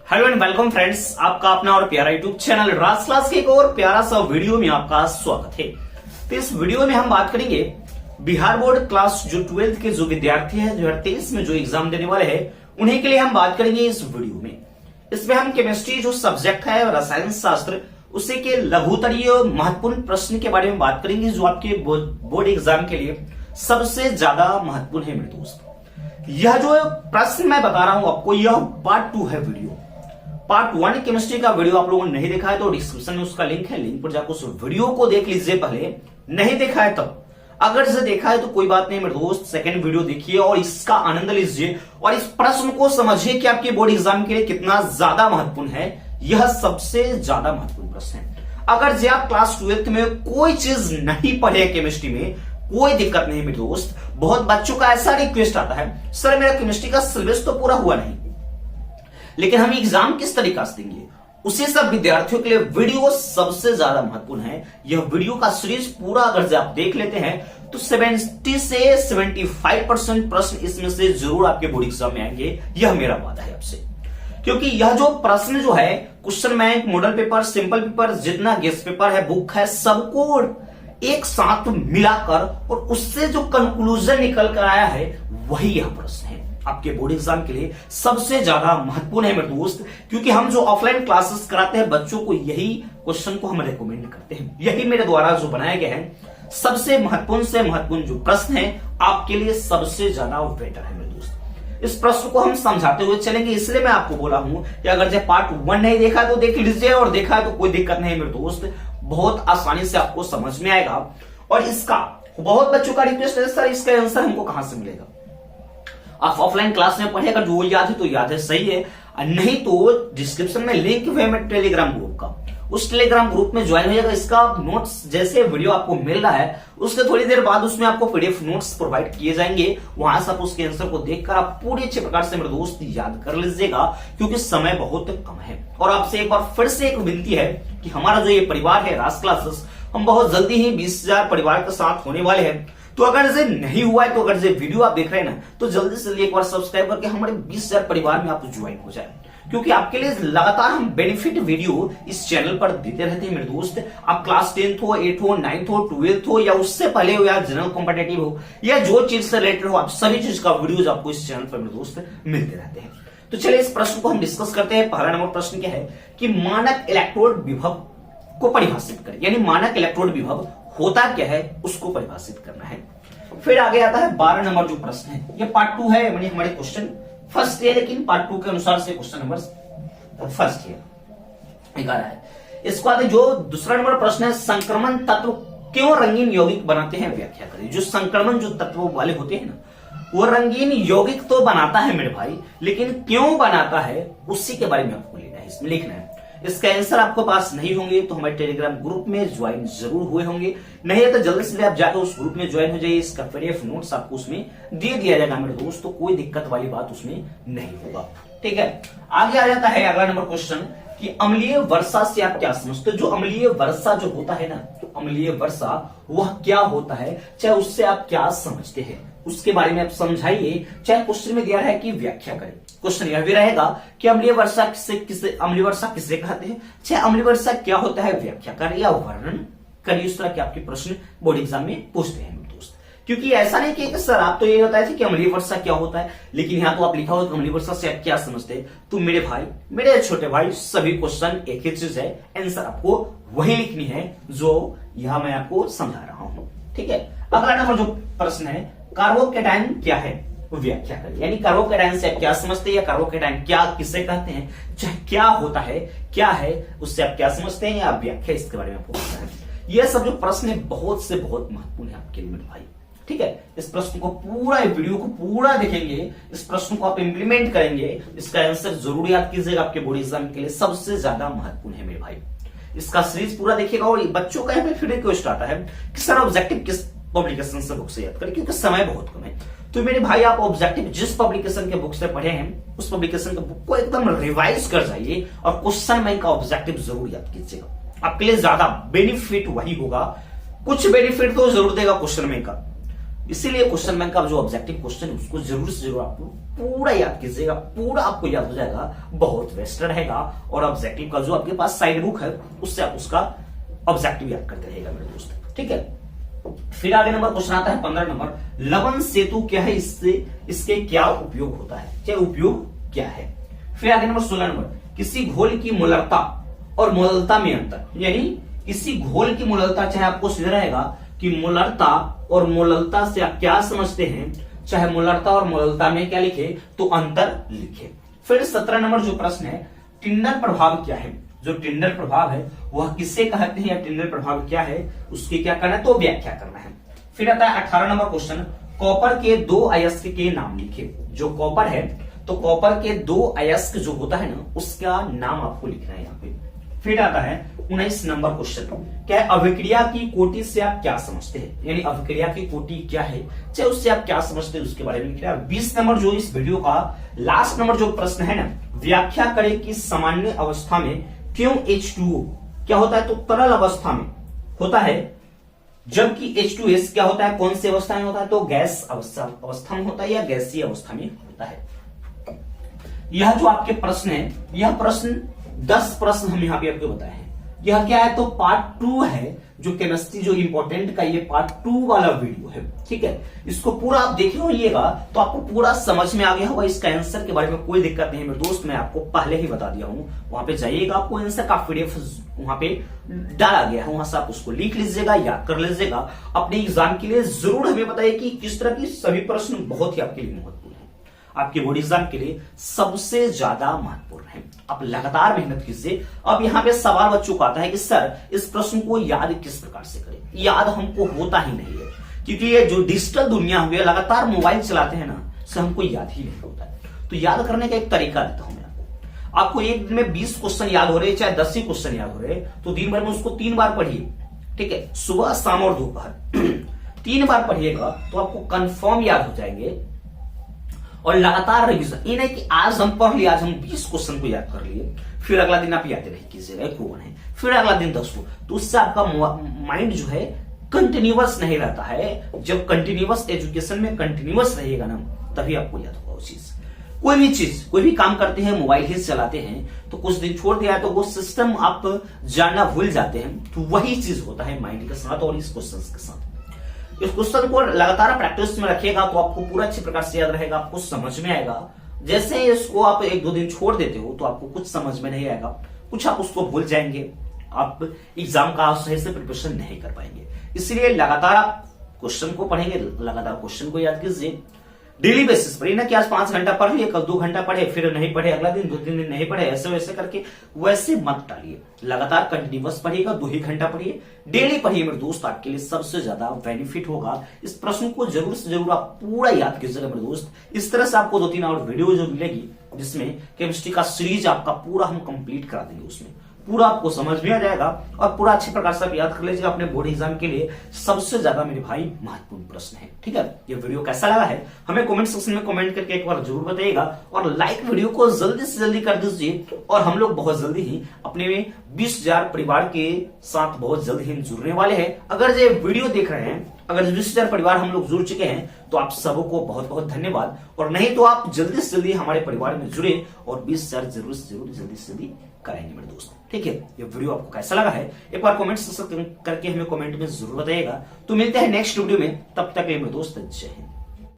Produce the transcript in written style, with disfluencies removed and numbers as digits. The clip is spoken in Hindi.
हेलो एंड वेलकम फ्रेंड्स, आपका अपना और प्यारा यूट्यूब चैनल राज क्लास के एक और प्यारा सा वीडियो में आपका स्वागत है। तो इस वीडियो में हम बात करेंगे बिहार बोर्ड क्लास जो 12th के जो विद्यार्थी हैं 2023 में जो एग्जाम देने वाले हैं उन्हीं के लिए हम बात करेंगे इस वीडियो में। इसमें हम केमिस्ट्री जो सब्जेक्ट है रसायन शास्त्र उसी के लघुतरीय महत्वपूर्ण प्रश्न के बारे में बात करेंगे जो आपके बोर्ड एग्जाम के लिए सबसे ज्यादा महत्वपूर्ण है मेरे दोस्त। यह जो प्रश्न मैं बता रहा हूं आपको यह पार्ट 2 है वीडियो। पार्ट 1 केमिस्ट्री का वीडियो आप लोगों ने नहीं देखा है तो डिस्क्रिप्शन में उसका लिंक है, लिंक पर जाकर उस वीडियो को देख लीजिए। पहले नहीं देखा है तब, अगर से देखा है तो कोई बात नहीं मेरे दोस्त, सेकंड वीडियो देखिए और इसका आनंद लीजिए और इस प्रश्न को समझिए कि आपके बोर्ड एग्जाम के लिए कितना ज्यादा महत्वपूर्ण है। यह सबसे ज्यादा महत्वपूर्ण प्रश्न है। अगर जे आप क्लास 12th में कोई चीज नहीं पढ़े केमिस्ट्री में कोई दिक्कत नहीं मेरे दोस्त। बहुत बच्चों का ऐसा रिक्वेस्ट आता है, सर मेरा केमिस्ट्री का सिलेबस तो पूरा हुआ नहीं लेकिन हम एग्जाम किस तरीका से देंगे। उसी सब विद्यार्थियों के लिए वीडियो सबसे ज्यादा महत्वपूर्ण है। यह वीडियो का सीरीज पूरा अगर आप देख लेते हैं तो 70 से 75% प्रश्न इसमें से जरूर आपके बोर्ड एग्जाम में आएंगे, यह मेरा वादा है आपसे। क्योंकि यह जो प्रश्न जो है question bank, model paper, simple paper, जितना गेस्ट पेपर है, बुक है, सबको एक साथ मिलाकर और उससे जो कंक्लूजन निकल कर आया है वही यह प्रश्न है आपके बोर्ड एग्जाम के लिए सबसे ज्यादा महत्वपूर्ण है मेरे दोस्त। क्योंकि हम जो ऑफलाइन क्लासेस कराते हैं बच्चों को यही क्वेश्चन को हम रेकमेंड करते हैं। यही मेरे द्वारा जो बनाया गया है सबसे महत्वपूर्ण से महत्वपूर्ण जो प्रश्न है आपके लिए सबसे ज्यादा बेटर है मेरे दोस्त। इस प्रश्न को हम समझाते हुए चलेंगे, इसलिए मैं आपको बोला हूं कि अगर जब पार्ट 1 नहीं देखा तो देख लीजिए और देखा है तो कोई दिक्कत नहीं मेरे दोस्त, बहुत आसानी से आपको समझ में आएगा। और इसका बहुत बच्चों का रिक्वेस्ट है, सर इसका आंसर हमको कहां से मिलेगा। आप ऑफलाइन क्लास में पढ़े, अगर जो याद है तो याद है, सही है, नहीं तो डिस्क्रिप्शन में लिंक है मेरे टेलीग्राम ग्रुप का, उस टेलीग्राम ग्रुप में ज्वाइन हो जाएगा। इसका नोट्स जैसे वीडियो आपको मिल रहा है उसके थोड़ी देर बाद उसमें आपको पीडीएफ नोट्स प्रोवाइड किए जाएंगे। वहां से आप उसके आंसर को देखकर आप पूरी अच्छे प्रकार से मेरे दोस्त याद कर लीजिएगा क्योंकि समय बहुत कम है। और आपसे एक बार फिर से एक विनती है कि हमारा जो ये परिवार है राज क्लासेस, हम बहुत जल्दी ही 20,000 परिवार के साथ होने वाले हैं। तो अगर ये नहीं हुआ है तो अगर ये वीडियो आप देख रहे हैं ना तो जल्दी से जल्दी एक बार सब्सक्राइब करके हमारे 20,000 परिवार में आप ज्वाइन हो जाए। क्योंकि आपके लिए लगातार हम बेनिफिट वीडियो इस चैनल पर देते रहते हैं मेरे दोस्त। आप क्लास 10th हो, 8th हो, 9th हो, 12th हो या उससे पहले हो या जनरल कॉम्पिटिटिव हो या जो चीज से रिलेटेड हो, आप सभी चीज का वीडियोज आपको इस चैनल पर मेरे दोस्त मिलते रहते हैं। तो चलिए इस प्रश्न को हम डिस्कस करते हैं। पहला नंबर प्रश्न क्या है कि मानक इलेक्ट्रोड विभव को परिभाषित करें, यानी मानक इलेक्ट्रोड विभव होता क्या है उसको परिभाषित करना है। फिर आगे आता है 12 नंबर जो प्रश्न है, ये पार्ट 2 है, यानी हमारे क्वेश्चन फर्स्ट है लेकिन पार्ट 2 के अनुसार से क्वेश्चन नंबर फर्स्ट है 11 है। इसके बाद जो दूसरा नंबर प्रश्न है संक्रमण तत्व क्यों रंगीन यौगिक बनाते हैं, व्याख्या करें। जो संक्रमण जो तत्व वाले होते हैं ना वो रंगीन यौगिक तो बनाता है मेरे भाई, लेकिन क्यों बनाता है उसी के बारे में आपको लेना है, इसमें लिखना है। इसका आंसर आपके पास नहीं होंगे तो हमारे टेलीग्राम ग्रुप में ज्वाइन जरूर हुए होंगे, नहीं है तो जल्दी से आप जाकर उस ग्रुप में ज्वाइन हो जाइए। इसका पीडीएफ नोट्स आपको उसमें दे दिया जाएगा मेरे दोस्त, तो कोई दिक्कत वाली बात उसमें नहीं होगा, ठीक है। आगे आ जाता है अगला नंबर क्वेश्चन कि अम्लीय वर्षा से आप क्या समझते हो। जो अम्लीय वर्षा जो होता है ना, अम्लीय वर्षा वह क्या होता है, चाहे उससे आप क्या समझते हैं उसके बारे में आप समझाइए। चाहे क्वेश्चन में दिया है कि व्याख्या करें, क्वेश्चन यह भी रहेगा कि अम्लीय वर्षा अम्लीय वर्षा किसे कहते हैं, चाहे अम्लीय वर्षा क्या होता है व्याख्या करें या वर्णन करिए। इस तरह के आपके प्रश्न बोर्ड एग्जाम में पूछते हैं दोस्त। क्योंकि ऐसा नहीं कि सर आप तो ये बताए थे कि अम्लीय वर्षा क्या होता है, लेकिन यहाँ तो आप लिखा हो अम्लीय वर्षा से आप क्या समझते हैं। तो मेरे भाई, मेरे छोटे भाई, सभी क्वेश्चन एक ही चीज है, आंसर आपको वही लिखनी है जो यहां मैं आपको समझा रहा हूं, ठीक है। अगला नंबर जो प्रश्न है कार्बोकैटायन क्या है व्याख्या करें, यानी कार्बोकैटायन से आप क्या समझते हैं या कार्बोकैटायन क्या किसे कहते हैं, चाहे क्या होता है, क्या है उससे आप क्या समझते हैं या व्याख्या इसके बारे में आपको पता है। यह सब जो प्रश्न है बहुत से बहुत महत्वपूर्ण है आपके लिए मेरे भाई, ठीक है। इस प्रश्न को पूरा वीडियो को पूरा देखेंगे, इस प्रश्न को आप इंप्लीमेंट करेंगे, इसका आंसर जरूर याद कीजिएगा। आपके बोर्ड एग्जाम के लिए सबसे ज्यादा महत्वपूर्ण है मेरे भाई। इसका सीरीज पूरा देखिएगा। और बच्चों का यहाँ पे फिर रिक्वेस्ट आता है कि सर ऑब्जेक्टिव किस पब्लिकेशन से बुक से याद करें, क्योंकि समय बहुत कम है। तो मेरे भाई आप ऑब्जेक्टिव जिस पब्लिकेशन के बुक से पढ़े हैं उस पब्लिकेशन के बुक को एकदम रिवाइज कर जाइए और क्वेश्चन बैंक का ऑब्जेक्टिव जरूर याद कीजिएगा। आपके लिए ज्यादा बेनिफिट वही होगा, कुछ बेनिफिट तो जरूर देगा क्वेश्चन बैंक का, इसीलिए क्वेश्चन बैंक का जो ऑब्जेक्टिव क्वेश्चन है उसको जरूर से जरूर आप पूरा याद कीजिएगा, पूरा आपको याद हो जाएगा, बहुत बेस्ट रहेगा। और ऑब्जेक्टिव का जो आपके पास साइड बुक है उससे आप उसका ऑब्जेक्टिव याद करते रहेगा मेरे दोस्त, ठीक है। फिर आगे नंबर क्वेश्चन आता है 15 नंबर, लवण सेतु क्या है, इसके क्या उपयोग होता है, क्या उपयोग क्या है। फिर आगे नंबर 16 नंबर, किसी घोल की मोलरता और मोललता में अंतर, यानी किसी घोल की मोललता, चाहे आपको सीधा रहेगा कि मोलरता और मोललता से आप क्या समझते हैं, चाहे मोलरता और मोललता में क्या लिखे तो अंतर लिखे। फिर 17 नंबर जो प्रश्न है, टिंडल प्रभाव क्या है, जो टिंडल प्रभाव है वह किसे कहते हैं या टिंडल प्रभाव क्या है उसकी क्या करना है तो व्याख्या करना है। फिर आता है 18 नंबर क्वेश्चन, कॉपर के 2 अयस्क के नाम लिखे। जो कॉपर है तो कॉपर के 2 अयस्क जो होता है ना उसका नाम आपको लिखना है यहाँ पे। फिर आता है 19 नंबर क्वेश्चन, क्या है अभिक्रिया की कोटि से आप क्या समझते हैं, यानी अभिक्रिया की कोटि क्या है, चाहे उससे आप क्या समझते हैं उसके बारे में लिखना है। 20 नंबर जो इस वीडियो का लास्ट नंबर जो प्रश्न है ना, व्याख्या करें कि सामान्य अवस्था में क्यों H2O क्या होता है तो तरल अवस्था में होता है, जबकि H2S क्या होता है, कौन सी अवस्था में होता है तो गैस अवस्था में होता है या गैसीय अवस्था में होता है। यह जो आपके प्रश्न है, यह प्रश्न 10 प्रश्न हम यहाँ पे आपको बताए हैं। यह क्या है तो पार्ट 2 है, जो केमिस्ट्री जो इंपॉर्टेंट का ये पार्ट 2 वाला वीडियो है, ठीक है। इसको पूरा आप देखे होइएगा तो आपको पूरा समझ में आ गया होगा। इसका आंसर के बारे में कोई दिक्कत नहीं है मेरे दोस्त, मैं आपको पहले ही बता दिया हूं। वहां पे जाइएगा, आपको आंसर का पीडीएफ वहां पे डाला गया है, वहां से आप उसको लिख लीजिएगा, याद कर लीजिएगा। अपने एग्जाम के लिए जरूर हमें बताइए कि किस तरह की सभी प्रश्न बहुत ही आपके लिए महत्वपूर्ण है, आपके बोर्ड एग्जाम के लिए सबसे ज्यादा महत्वपूर्ण है। आप लगातार मेहनत कीजिए। अब यहाँ पे सवाल बच्चों को आता है कि सर इस प्रश्न को याद किस प्रकार से करें। याद हमको होता ही नहीं है, क्योंकि ये जो डिजिटल दुनिया हुई है, लगातार मोबाइल चलाते हैं ना, से हमको याद ही नहीं होता है। तो याद करने का एक तरीका देता हूं मैं आपको। एक दिन में 20 क्वेश्चन याद हो रहे, चाहे 10 ही क्वेश्चन याद हो रहे, तो दिन भर में उसको 3 बार पढ़िए, ठीक है। सुबह, शाम और दोपहर 3 बार पढ़िएगा तो आपको कंफर्म याद हो जाएंगे। और लगातार रिवीजन, ये नहीं कि आज हम पढ़ लिया, आज हम 20 क्वेश्चन को याद कर लिए, फिर अगला दिन आप याद नहीं कीजिएगा कौन है, फिर अगला दिन 10 को, तो उससे आपका माइंड जो है कंटिन्यूअस नहीं रहता है। जब कंटिन्यूअस एजुकेशन में कंटिन्यूअस रहेगा ना, तभी आपको याद होगा वो चीज। कोई भी काम करते हैं, मोबाइल ही चलाते हैं, तो कुछ दिन छोड़ दिया तो वो सिस्टम आप जानना भूल जाते हैं। तो वही चीज होता है माइंड के साथ और इस क्वेश्चन के साथ। इस क्वेश्चन को लगातार प्रैक्टिस में रखिएगा तो आपको पूरा अच्छे प्रकार से याद रहेगा, आपको समझ में आएगा। जैसे इसको आप 1-2 दिन छोड़ देते हो तो आपको कुछ समझ में नहीं आएगा, कुछ आप उसको भूल जाएंगे, आप एग्जाम का सही से प्रिपरेशन नहीं कर पाएंगे। इसलिए लगातार आप क्वेश्चन को पढ़ेंगे, लगातार क्वेश्चन को याद कीजिए डेली बेसिस पर। ना कि आज 5 घंटा पढ़ लिए, कल 2 घंटा पढ़े, फिर नहीं पढ़े, अगला दिन 2-3 दिन नहीं पढ़े, ऐसे वैसे करके वैसे मत टालिए। लगातार कंटिन्यूअस पढ़िएगा, 2 ही घंटा पढ़िए, डेली पढ़िए मेरे दोस्त, आपके लिए सबसे ज्यादा बेनिफिट होगा। इस प्रश्न को जरूर से जरूर आप पूरा याद कीजिएगा मेरे दोस्त। इस तरह से आपको 2-3 और वीडियो जो मिलेगी, जिसमें केमिस्ट्री का सीरीज आपका पूरा हम कंप्लीट करा देंगे, उसमें पूरा आपको समझ में आ जाएगा और पूरा अच्छे प्रकार से आप याद कर लीजिएगा। अपने बोर्ड एग्जाम के लिए सबसे ज्यादा मेरे भाई महत्वपूर्ण प्रश्न है, ठीक है। ये वीडियो कैसा लगा है हमें कमेंट सेक्शन में कमेंट करके एक बार जरूर बताइएगा, और लाइक वीडियो को जल्दी से जल्दी कर दीजिए। और हम लोग बहुत जल्दी ही अपने 20,000 परिवार के साथ बहुत जल्दी ही जुड़ने वाले हैं। अगर ये वीडियो देख रहे हैं, अगर 20,000 परिवार हम लोग जुड़ चुके हैं, तो आप सबको बहुत बहुत धन्यवाद। और नहीं तो आप जल्दी से जल्दी हमारे परिवार में जुड़े और 20,000 जरूर से जरूर जल्दी से जल्दी कराएंगे मेरे दोस्त, ठीक है। ये वीडियो आपको कैसा लगा है एक बार कमेंट करके हमें कमेंट में जरूर बताइएगा। तो मिलते हैं नेक्स्ट वीडियो में, तब तक के लिए मेरे दोस्त जय हिंद।